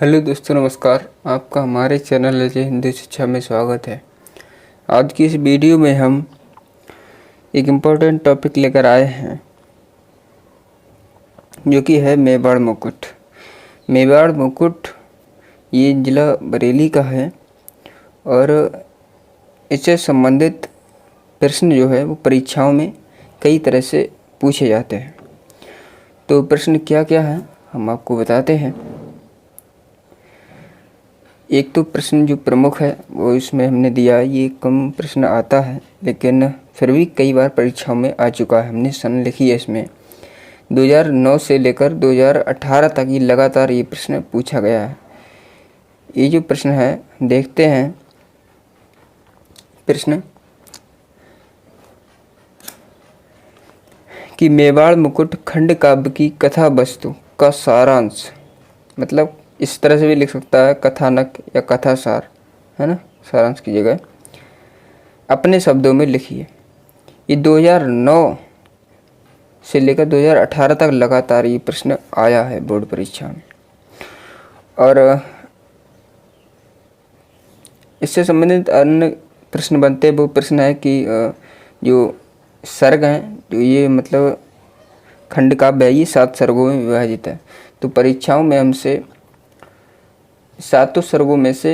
Hello दोस्तों, नमस्कार। आपका हमारे चैनल अजय हिंदी शिक्षा में स्वागत है। आज की इस वीडियो में हम एक इम्पोर्टेंट टॉपिक लेकर आए हैं जो कि है मेवाड़ मुकुट। मेवाड़ मुकुट ये ज़िला बरेली का है और इससे संबंधित प्रश्न जो है वो परीक्षाओं में कई तरह से पूछे जाते हैं। तो प्रश्न क्या क्या है हम आपको बताते हैं। एक तो प्रश्न जो प्रमुख है वो इसमें हमने दिया, ये कम प्रश्न आता है लेकिन फिर भी कई बार परीक्षाओं में आ चुका है। हमने सन लिखी है इसमें 2009 से लेकर 2018 तक ये लगातार ये प्रश्न पूछा गया है। ये जो प्रश्न है देखते हैं। प्रश्न कि मेवाड़ मुकुट खंड काव्य की कथा वस्तु का सारांश, मतलब इस तरह से भी लिख सकता है कथानक या कथा सार, है ना, सारांश की जगह अपने शब्दों में लिखिए। ये 2009 से लेकर 2018 तक लगातार ये प्रश्न आया है बोर्ड परीक्षा में। और इससे संबंधित अन्य प्रश्न बनते हैं। वो प्रश्न है कि जो सर्ग हैं, जो ये मतलब खंड काव्य है, ये 7 सर्गों में विभाजित है। तो परीक्षाओं में हमसे 7 सर्गों में से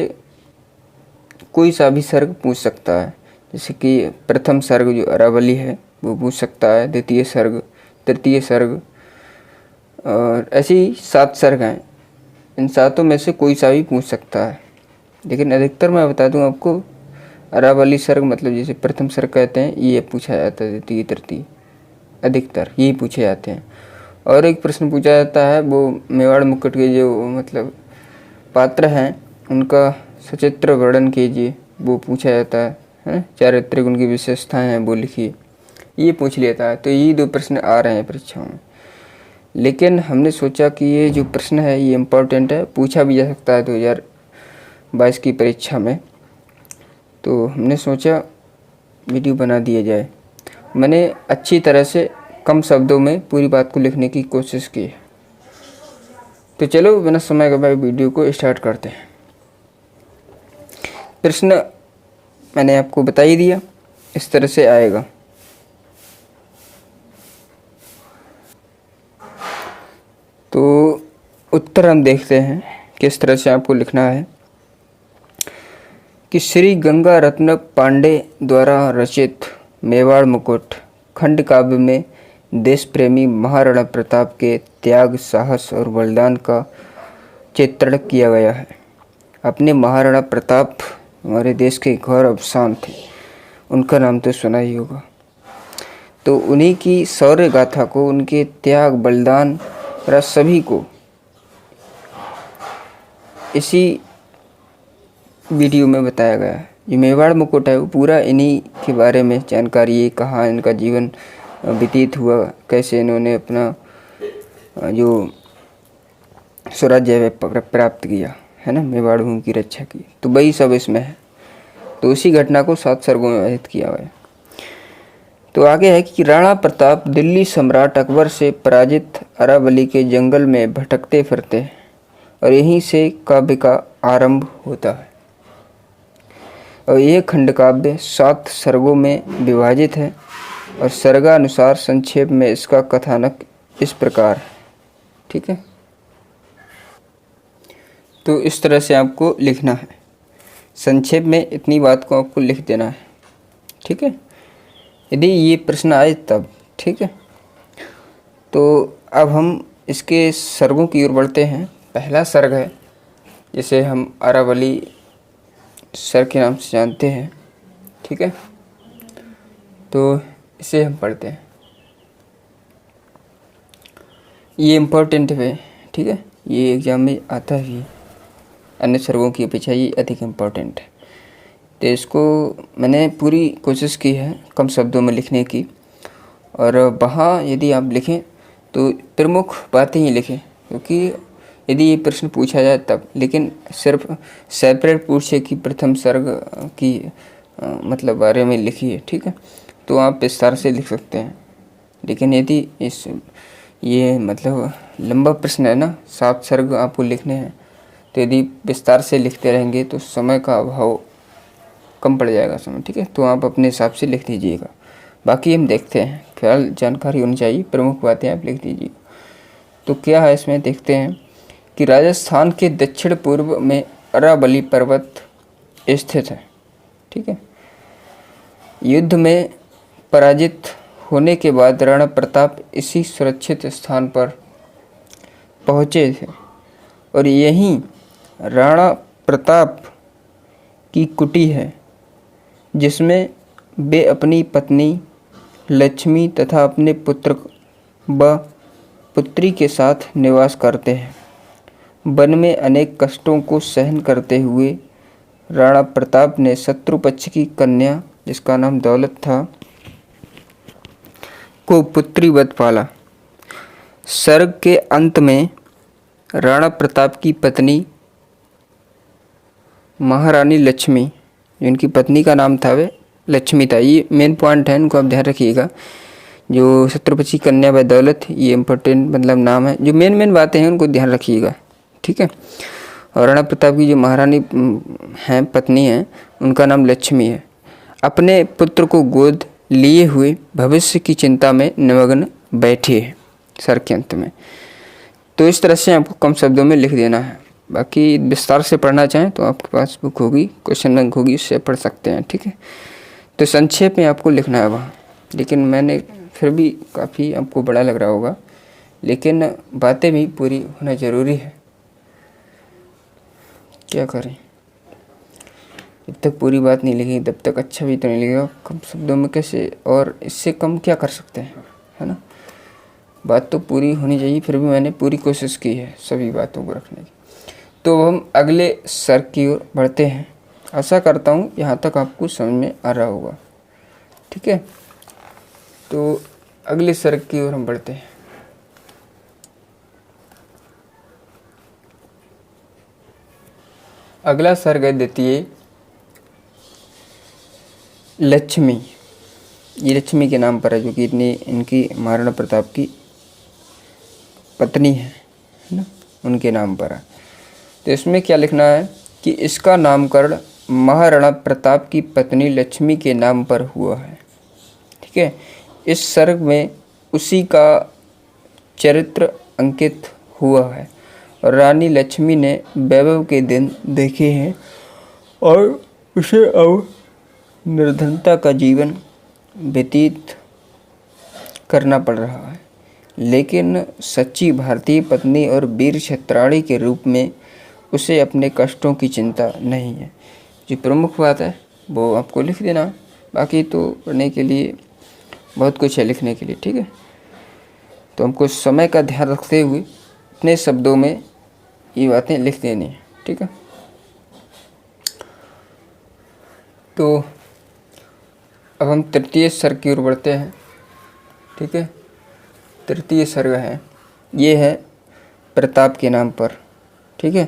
कोई सा भी सर्ग पूछ सकता है। जैसे कि प्रथम सर्ग जो अरावली है वो पूछ सकता है, द्वितीय सर्ग, तृतीय सर्ग, और ऐसे ही 7 सर्ग हैं। इन 7 में से कोई सा भी पूछ सकता है। लेकिन अधिकतर मैं बता दूं आपको, अरावली सर्ग मतलब जैसे प्रथम सर्ग कहते हैं, ये पूछा जाता है। द्वितीय तृतीय अधिकतर यही पूछे जाते हैं। और एक प्रश्न पूछा जाता है, वो मेवाड़ मुकुट के जो मतलब पात्र हैं उनका सचित्र वर्णन कीजिए, वो पूछा जाता है। चारित्रिक उनकी विशेषताएं हैं वो लिखिए, ये पूछ लेता है। तो ये 2 प्रश्न आ रहे हैं परीक्षाओं में। लेकिन हमने सोचा कि ये जो प्रश्न है ये इम्पोर्टेंट है, पूछा भी जा सकता है 2022 की परीक्षा में। तो हमने सोचा वीडियो बना दिया जाए। मैंने अच्छी तरह से कम शब्दों में पूरी बात को लिखने की कोशिश की है। तो चलो बिना समय गवाए वीडियो को स्टार्ट करते हैं। प्रश्न मैंने आपको बता ही दिया, इस तरह से आएगा। तो उत्तर हम देखते हैं किस तरह से आपको लिखना है कि श्री गंगा रत्न पांडे द्वारा रचित मेवाड़ मुकुट खंड काव्य में देश प्रेमी महाराणा प्रताप के त्याग, साहस और बलिदान का चित्रण किया गया है। अपने महाराणा प्रताप हमारे देश के गौरव शान थे, उनका नाम तो सुना ही होगा। तो उन्हीं की शौर्य गाथा को, उनके त्याग, बलिदान और सभी को इसी वीडियो में बताया गया है। ये मेवाड़ मुकुट है वो पूरा इन्हीं के बारे में जानकारी, ये कहाँ इनका जीवन व्यतीत हुआ, कैसे इन्होंने अपना जो स्वराज्य प्राप्त किया, है ना, मेवाड़ भूमि की रक्षा की। तो वही सब इसमें है। तो उसी घटना को 7 सर्गों में व्यक्त किया गया। तो आगे है कि राणा प्रताप दिल्ली सम्राट अकबर से पराजित अरावली के जंगल में भटकते फिरते हैं और यहीं से काव्य का आरंभ होता है। और यह खंड काव्य 7 सर्गों में विभाजित है और सर्गानुसार संक्षेप में इसका कथानक इस प्रकार है। ठीक है, तो इस तरह से आपको लिखना है। संक्षेप में इतनी बात को आपको लिख देना है। ठीक है, यदि ये प्रश्न आए तब। ठीक है, तो अब हम इसके सर्गों की ओर बढ़ते हैं। पहला सर्ग है जिसे हम अरावली सर्ग के नाम से जानते हैं। ठीक है, तो इसे हम पढ़ते हैं। ये इम्पोर्टेंट है। ठीक है, ये एग्ज़ाम में आता ही, अन्य सर्गों की अपेक्षा ये अधिक इम्पोर्टेंट है। तो इसको मैंने पूरी कोशिश की है कम शब्दों में लिखने की। और वहाँ यदि आप लिखें तो प्रमुख बातें ही लिखें, क्योंकि यदि ये प्रश्न पूछा जाए तब। लेकिन सिर्फ सेपरेट पूछे कि प्रथम सर्ग की मतलब बारे में लिखिए, ठीक है, तो आप विस्तार से लिख सकते हैं। लेकिन यदि ये मतलब लंबा प्रश्न है ना, 7 सर्ग आपको लिखने हैं, तो यदि विस्तार से लिखते रहेंगे तो समय का अभाव कम पड़ जाएगा समय, ठीक है। तो आप अपने हिसाब से लिख दीजिएगा। बाकी हम देखते हैं, ख्याल जानकारी होनी चाहिए, प्रमुख बातें आप लिख दीजिएगा। तो क्या है इसमें, देखते हैं कि राजस्थान के दक्षिण पूर्व में अरावली पर्वत स्थित है, ठीक है। युद्ध में पराजित होने के बाद राणा प्रताप इसी सुरक्षित स्थान पर पहुँचे थे और यहीं राणा प्रताप की कुटी है, जिसमें वे अपनी पत्नी लक्ष्मी तथा अपने पुत्र व पुत्री के साथ निवास करते हैं। वन में अनेक कष्टों को सहन करते हुए राणा प्रताप ने शत्रु पक्ष की कन्या, जिसका नाम दौलत था, को पुत्रीवत पाला। सर्ग के अंत में राणा प्रताप की पत्नी महारानी लक्ष्मी, जिनकी पत्नी का नाम था वे लक्ष्मी था, ये मेन पॉइंट है, इनको आप ध्यान रखिएगा। जो शत्रुपति कन्या व दौलत, ये इम्पोर्टेंट मतलब नाम है, जो मेन बातें हैं उनको ध्यान रखिएगा, ठीक है। और राणा प्रताप की जो महारानी हैं, पत्नी हैं, उनका नाम लक्ष्मी है। अपने पुत्र को गोद लिए हुए भविष्य की चिंता में निमग्न बैठे हैं सर के अंत में। तो इस तरह से आपको कम शब्दों में लिख देना है। बाकी विस्तार से पढ़ना चाहें तो आपके पास बुक होगी, क्वेश्चन बैंक होगी, उससे पढ़ सकते हैं, ठीक है। तो संक्षेप में आपको लिखना है वहाँ, लेकिन मैंने फिर भी काफ़ी आपको बड़ा लग रहा होगा, लेकिन बातें भी पूरी होना ज़रूरी है। क्या करें, जब तक पूरी बात नहीं लिखी तब तक अच्छा भी तो नहीं लिखेगा। कम शब्दों में कैसे, और इससे कम क्या कर सकते हैं, है ना। बात तो पूरी होनी चाहिए, फिर भी मैंने पूरी कोशिश की है सभी बातों को रखने की। तो हम अगले सर्ग की ओर बढ़ते हैं। आशा करता हूँ यहाँ तक आपको समझ में आ रहा होगा, ठीक है। तो अगले सर्ग की ओर हम बढ़ते हैं। अगला सर्ग है द्वितीय लक्ष्मी। ये लक्ष्मी के नाम पर है, जो कि इनकी महाराणा प्रताप की पत्नी है ना, उनके नाम पर है। तो इसमें क्या लिखना है कि इसका नामकरण महाराणा प्रताप की पत्नी लक्ष्मी के नाम पर हुआ है, ठीक है। इस सर्ग में उसी का चरित्र अंकित हुआ है और रानी लक्ष्मी ने वैभव के दिन देखे हैं और उसे अब निर्धनता का जीवन व्यतीत करना पड़ रहा है, लेकिन सच्ची भारतीय पत्नी और वीर क्षत्राणी के रूप में उसे अपने कष्टों की चिंता नहीं है। जो प्रमुख बात है वो आपको लिख देना, बाकी तो पढ़ने के लिए बहुत कुछ है लिखने के लिए, ठीक है। तो हमको समय का ध्यान रखते हुए अपने शब्दों में ये बातें लिख देनी है, ठीक है। तो अब हम तृतीय सर्ग की ओर बढ़ते हैं, ठीक है। तृतीय सर्ग है, ये है प्रताप के नाम पर, ठीक है।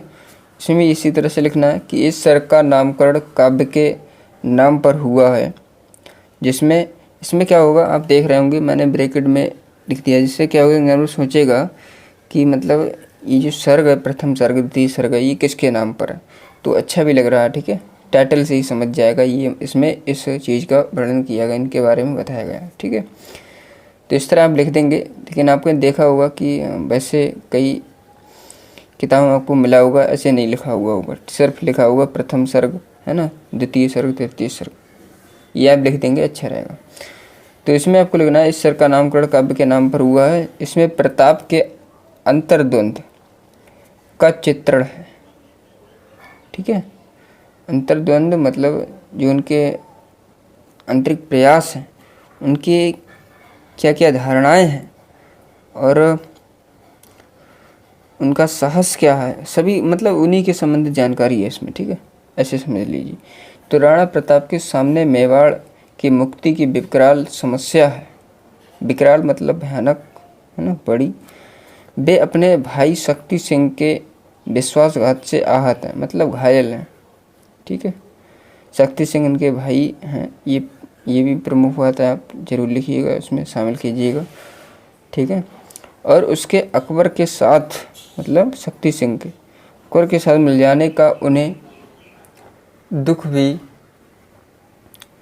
इसमें इसी तरह से लिखना है कि इस सर्ग का नामकरण काव्य के नाम पर हुआ है, जिसमें इसमें क्या होगा आप देख रहे होंगे, मैंने ब्रैकेट में लिख दिया, जिससे क्या होगा जरूर सोचेगा कि मतलब ये जो सर्ग है, प्रथम सर्ग द्वितीय सर्ग है, ये किसके नाम पर है। तो अच्छा भी लग रहा है, ठीक है। टाइटल से ही समझ जाएगा ये, इसमें इस चीज़ का वर्णन किया गया, इनके बारे में बताया गया है, ठीक है। तो इस तरह आप लिख देंगे। लेकिन आपने देखा होगा कि वैसे कई किताब में आपको मिला होगा ऐसे नहीं लिखा हुआ होगा, सिर्फ लिखा होगा प्रथम सर्ग, है ना, द्वितीय सर्ग तृतीय सर्ग, ये आप लिख देंगे, अच्छा रहेगा। तो इसमें आपको लिखना है इस सर्ग का नामकरण काव्य के नाम पर हुआ है। इसमें प्रताप के अंतर्द्वंद का चित्रण है, ठीक है। अंतर्द्वंद मतलब जो उनके आंतरिक प्रयास हैं, उनकी क्या क्या धारणाएं हैं और उनका साहस क्या है, सभी मतलब उन्हीं के संबंधित जानकारी है इसमें, ठीक है, ऐसे समझ लीजिए। तो राणा प्रताप के सामने मेवाड़ की मुक्ति की विकराल समस्या है। विकराल मतलब भयानक, है ना, बड़ी। वे अपने भाई शक्ति सिंह के विश्वासघात से आहत हैं, मतलब घायल हैं, ठीक है। शक्ति सिंह उनके भाई हैं, ये भी प्रमुख बात है, आप जरूर लिखिएगा, उसमें शामिल कीजिएगा, ठीक है। और उसके अकबर के साथ मतलब शक्ति सिंह के अकबर के साथ मिल जाने का उन्हें दुख भी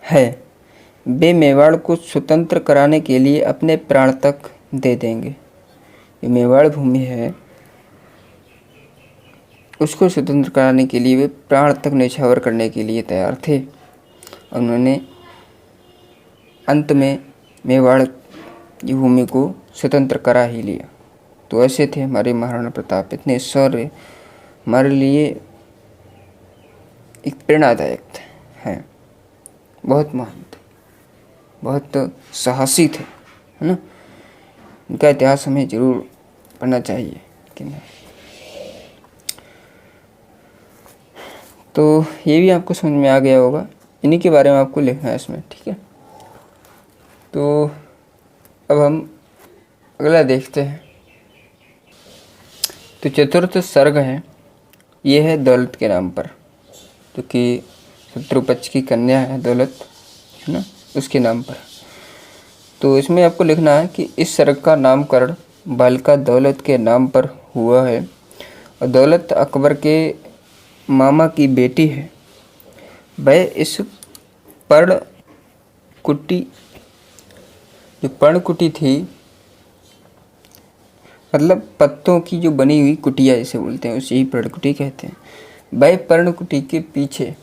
है। वे मेवाड़ को स्वतंत्र कराने के लिए अपने प्राण तक दे देंगे। ये मेवाड़ भूमि है, उसको स्वतंत्र कराने के लिए वे प्राण तक न्यौछावर करने के लिए तैयार थे। उन्होंने अंत में मेवाड़ की भूमि को स्वतंत्र करा ही लिया। तो ऐसे थे हमारे महाराणा प्रताप, इतने शौर्य, हमारे लिए एक प्रेरणादायक है, बहुत महान थे, बहुत साहसी थे, है ना। इनका इतिहास हमें जरूर पढ़ना चाहिए कि नहीं। तो ये भी आपको समझ में आ गया होगा, इन्हीं के बारे में आपको लिखना है इसमें, ठीक है। तो अब हम अगला देखते हैं। तो चतुर्थ सर्ग है, ये है दौलत के नाम पर, जो कि शत्रु पक्ष की कन्या है दौलत, है ना, उसके नाम पर। तो इसमें आपको लिखना है कि इस सर्ग का नामकरण बालिका दौलत के नाम पर हुआ है और दौलत अकबर के मामा की बेटी है। वह इस पर्णकुटी, जो पर्णकुटी थी, मतलब पत्तों की जो बनी हुई कुटिया जिसे बोलते हैं, उसे ही पर्णकुटी कहते हैं। वह पर्णकुटी के पीछे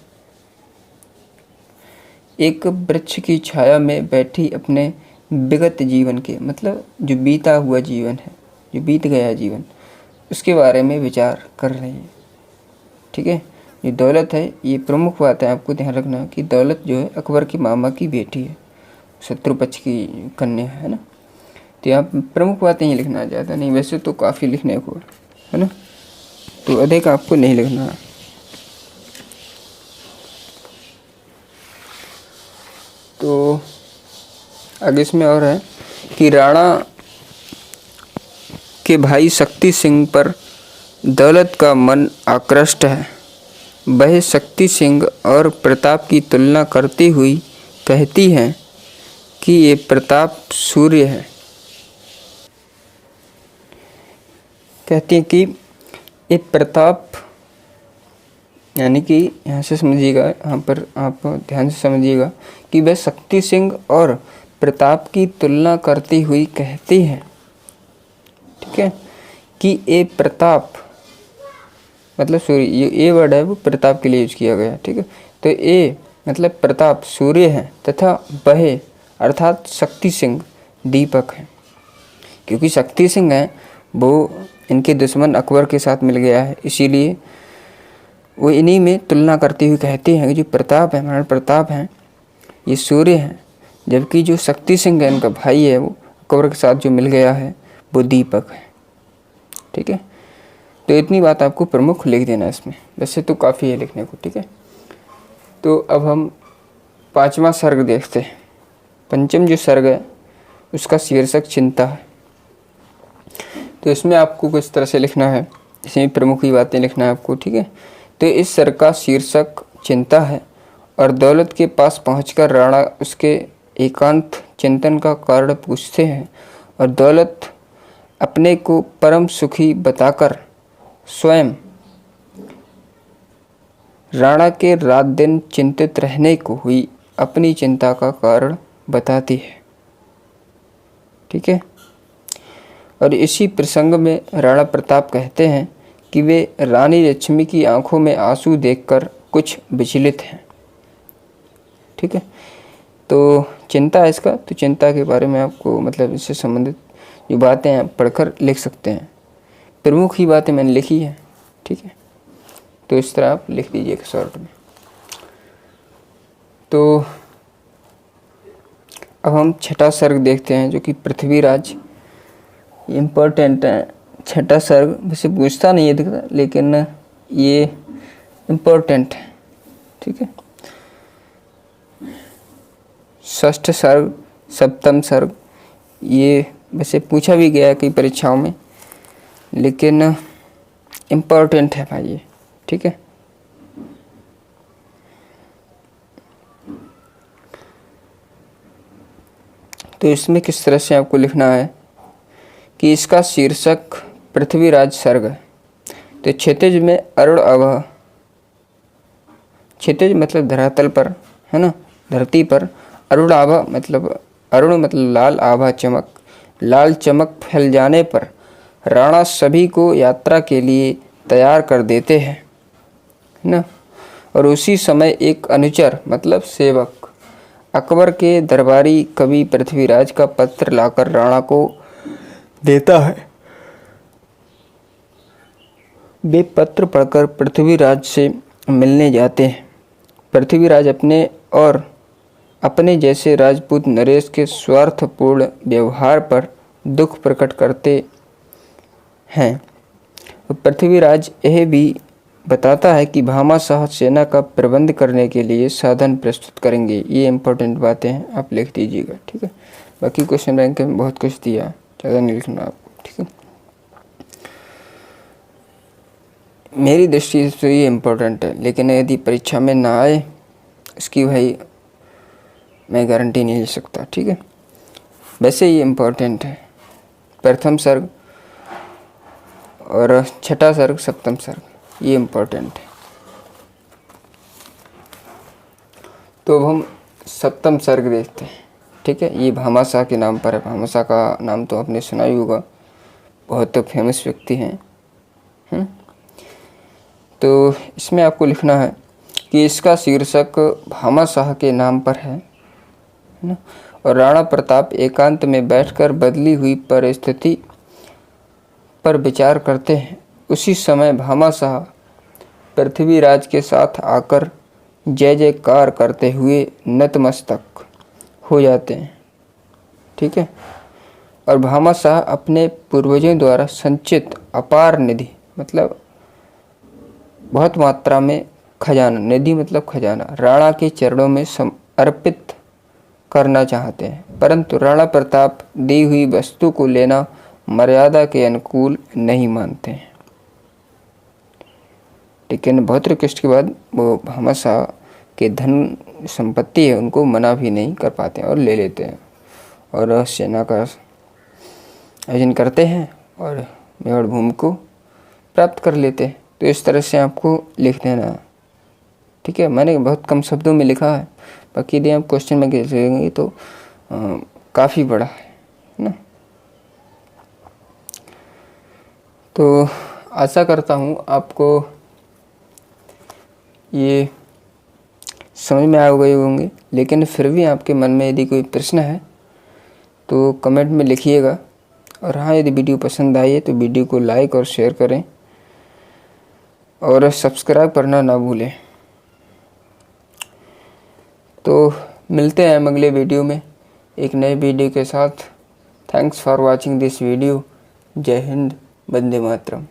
एक वृक्ष की छाया में बैठी अपने विगत जीवन के, मतलब जो बीता हुआ जीवन है, जो बीत गया जीवन, उसके बारे में विचार कर रही है, ठीक है। ये दौलत है, ये प्रमुख बात है, आपको ध्यान रखना कि दौलत जो है अकबर की मामा की बेटी है, शत्रु पक्ष की कन्या है ना। तो यहाँ प्रमुख बातें ही लिखना, ज़्यादा नहीं, वैसे तो काफ़ी लिखने को है ना, तो अधिक आपको नहीं लिखना है। तो आगे इसमें और है कि राणा के भाई शक्ति सिंह पर दौलत का मन आकृष्ट है। वह शक्ति सिंह और प्रताप की तुलना करती हुई कहती है कि ये प्रताप सूर्य है। कहती है कि ये प्रताप, यानी कि यहाँ से समझिएगा, यहाँ पर आप ध्यान से समझिएगा कि वह शक्ति सिंह और प्रताप की तुलना करती हुई कहती है, ठीक है, कि ये प्रताप, मतलब सूर्य, ये वर्ड है वो प्रताप के लिए यूज किया गया, ठीक है। तो ये मतलब प्रताप सूर्य है तथा वह अर्थात शक्ति सिंह दीपक है। क्योंकि शक्ति सिंह है वो इनके दुश्मन अकबर के साथ मिल गया है, इसीलिए वो इन्हीं में तुलना करती हुई कहती हैं कि जो प्रताप है, महाराणा प्रताप हैं, ये सूर्य हैं, जबकि जो शक्ति सिंह है इनका भाई है, वो अकबर के साथ जो मिल गया है वो दीपक है, ठीक है। तो इतनी बात आपको प्रमुख लिख देना इसमें, वैसे तो काफ़ी है लिखने को, ठीक है। तो अब हम पांचवा सर्ग देखते हैं। पंचम जो सर्ग है उसका शीर्षक चिंता है। तो इसमें आपको किस तरह से लिखना है, इसमें प्रमुख ही बातें लिखना है आपको, ठीक है। तो इस सर्ग का शीर्षक चिंता है और दौलत के पास पहुंचकर राणा उसके एकांत चिंतन का कारण पूछते हैं और दौलत अपने को परम सुखी बताकर स्वयं राणा के रात दिन चिंतित रहने को हुई अपनी चिंता का कारण बताती है, ठीक है। और इसी प्रसंग में राणा प्रताप कहते हैं कि वे रानी लक्ष्मी की आंखों में आंसू देखकर कुछ विचलित हैं, ठीक है। तो चिंता है इसका, तो चिंता के बारे में आपको मतलब इससे संबंधित जो बातें हैं पढ़कर लिख सकते हैं। प्रमुख ही बातें मैंने लिखी है, ठीक है। तो इस तरह आप लिख दीजिए शॉर्ट में। तो अब हम छठा सर्ग देखते हैं जो कि पृथ्वीराज। इम्पोर्टेंट है छठा सर्ग, वैसे पूछता नहीं है दिखता, लेकिन ये इम्पोर्टेंट है, ठीक है। षष्ठ सर्ग, सप्तम सर्ग, ये वैसे पूछा भी गया कई परीक्षाओं में, लेकिन इम्पोर्टेंट है भाई ये, ठीक है। तो इसमें किस तरह से आपको लिखना है कि इसका शीर्षक पृथ्वीराज सर्ग है। तो क्षितिज में अरुण आभा, क्षितिज मतलब धरातल पर, है ना, धरती पर। अरुण आभा मतलब, अरुण मतलब लाल, आभा चमक, लाल चमक फैल जाने पर राणा सभी को यात्रा के लिए तैयार कर देते हैं, है ना। और उसी समय एक अनुचर मतलब सेवक अकबर के दरबारी कवि पृथ्वीराज का पत्र लाकर राणा को देता है। वे पत्र पढ़कर पृथ्वीराज से मिलने जाते हैं। पृथ्वीराज अपने और अपने जैसे राजपूत नरेश के स्वार्थपूर्ण व्यवहार पर दुख प्रकट करते हैं। पृथ्वीराज यह भी बताता है कि भामाशाह सेना का प्रबंध करने के लिए साधन प्रस्तुत करेंगे। ये इंपॉर्टेंट बातें हैं, आप लिख दीजिएगा, ठीक है। बाकी क्वेश्चन बैंक में बहुत कुछ दिया, ज़्यादा नहीं लिखना आपको, ठीक है। मेरी दृष्टि से तो ये इम्पोर्टेंट है, लेकिन यदि परीक्षा में ना आए इसकी भाई मैं गारंटी नहीं ले सकता, ठीक है। वैसे ये इम्पोर्टेंट है, प्रथम सर्ग और छठा सर्ग, सप्तम सर्ग, ये इम्पोर्टेंट है। तो अब हम सप्तम सर्ग देखते हैं, ठीक है। ये भामाशाह के नाम पर है। भामाशाह का नाम तो आपने सुना ही होगा, बहुत फेमस व्यक्ति हैं। तो इसमें आपको लिखना है कि इसका शीर्षक भामाशाह के नाम पर है ना। और राणा प्रताप एकांत में बैठकर बदली हुई परिस्थिति पर विचार करते हैं। उसी समय भामाशाह पृथ्वीराज के साथ आकर जय जयकार करते हुए नतमस्तक हो जाते हैं, ठीक है। और भामाशाह अपने पूर्वजों द्वारा संचित अपार निधि मतलब बहुत मात्रा में खजाना, निधि मतलब खजाना, राणा के चरणों में अर्पित करना चाहते हैं। परंतु राणा प्रताप दी हुई वस्तु को लेना मर्यादा के अनुकूल नहीं मानते हैं। लेकिन बहुत रिक्वेस्ट के बाद वो भामाशाह के धन संपत्ति है उनको मना भी नहीं कर पाते हैं और ले लेते हैं और सेना का आयोजन करते हैं और मेवाड़ भूमि को प्राप्त कर लेते हैं। तो इस तरह से आपको लिख देना, ठीक है। मैंने बहुत कम शब्दों में लिखा है, बाकी यदि आप क्वेश्चन में लिखेंगे तो काफ़ी बड़ा है ना। तो आशा करता हूँ आपको ये समझ में आ गए होंगे, लेकिन फिर भी आपके मन में यदि कोई प्रश्न है तो कमेंट में लिखिएगा। और हाँ, यदि वीडियो पसंद आई है तो वीडियो को लाइक और शेयर करें और सब्सक्राइब करना ना भूलें। तो मिलते हैं हम अगले वीडियो में एक नए वीडियो के साथ। Thanks for watching this video. जय हिंद, वंदे मातरम।